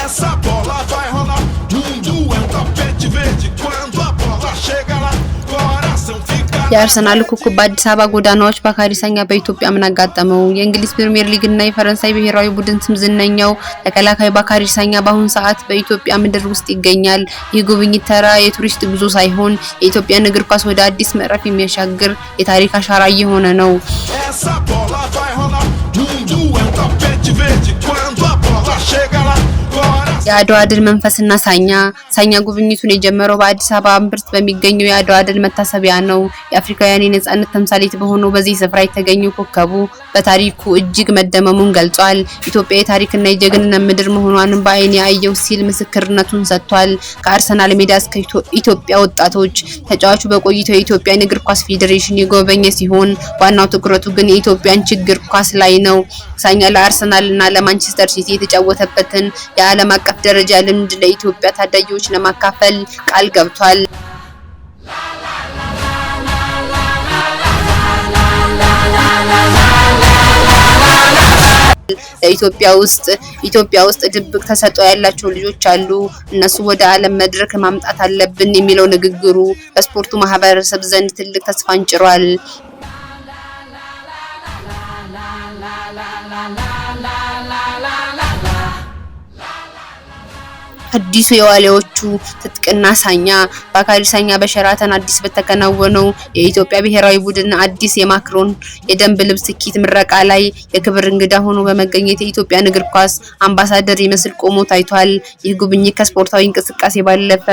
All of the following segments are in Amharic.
Essa bola vai rolar. Mundo é tapete verde quando a bola chega lá. Coração fica. የአርሰናል ኮከብ በአዲስ አበባ ጎዳናዎች ባካሪ ሳኛ በኢትዮጵያ ምን አጋጠመው? የእንግሊዝ ፕሪሚየር ሊግ እና የፈረንሳይ ብሔራዊ ቡድን ስም ዝነኛው ተከላካይ ባካሪ ሳኛ በአሁን ሰዓት በኢትዮጵያ ምድር ውስጥ ይገኛል። ይህ ጉብኝት ተራ የቱሪስት ጉዞ ሳይሆን የኢትዮጵያን እግር ኳስ ወደ አዲስ ምዕራፍ የሚያሻግር የታሪክ አሻራ እየሆነ ነው። Essa bola vai rolar. Mundo é tapete verde quando a bola chega lá. የአድዋ ድል መንፈስና ሳኛ ጉብኝቱን የጀመረው በአዲስ አበባ እምብርት በሚገኘው የአድዋ ድል መታሰቢያ ነው። የአፍሪካውያን የነጻነት ተምሳሌት በሆነው በዚህ ስፍራ የተገኘው ኮከቡ በታሪኩ እጅግ መደመሙን ገልጿል። ኢትዮጵያ የታሪክና የጀግንነት ምድር መሆኗን በዓይኔ ያየው ሲል ምስክርነቱን ሰጥቷል። ከአርሰናል ሜዳ እስከ ኢትዮጵያ ወጣቶች ተጫዋቹ በቆይታው የኢትዮጵያን እግር ኳስ ፌዴሬሽን የጎበኘ ሲሆን ዋናው ትኩረቱ ግን የኢትዮጵያን ችግር ኳስ ላይ ነው። ሳኛ ለአርሰናልና ለማንቸስተር ሲቲ የተጫወተበትን የዓለም አቀፍ ደረጃ ልምድ ለኢትዮጵያ ታዳጊዎች ለማካፈል ቃል ገብቷል። ኢትዮጵያ ውስጥ ድብቅ ተሰጥኦ ያላቸው ልጆች አሉ፣ እነሱ ወደ ዓለም መድረክ ማምጣት አለብን የሚለው ንግግሩ በስፖርቱ ማህበረሰብ ዘንድ ትልቅ ተስፋን ጭሯል። አዲሱ የዋሊያዎቹ ትጥቅና ሳኛ ባካሪ ሳኛ በሸራተን አዲስ በተከናወነው የኢትዮጵያ ብሔራዊ ቡድን አዲስ የማክሮን የደንብ ልብስ ኪት ምረቃ ላይ የክብር እንግዳ ሆኖ በመገኘት የኢትዮጵያን እግር ኳስ አምባሳደር ይመስል ቆሞ ታይቷል። ይህ ጉብኝት ከስፖርታዊ እንቅስቃሴ ባለፈ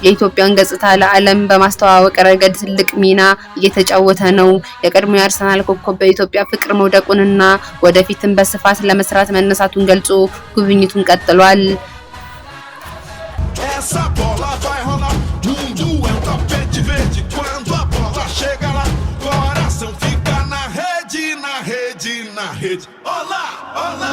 የኢትዮጵያን ገጽታ ለዓለም በማስተዋወቅ ረገድ ትልቅ ሚና እየተጫወተ ነው። የቀድሞ የአርሰናል ኮከብ በኢትዮጵያ ፍቅር መውደቁንና ወደፊትም በስፋት ለመስራት መነሳቱን ገልጾ ጉብኝቱን ቀጥሏል። Essa bola vai rolar. Mundo é tapete verde quando a bola chega lá. Coração fica na rede, na rede, na rede. Olá, olá.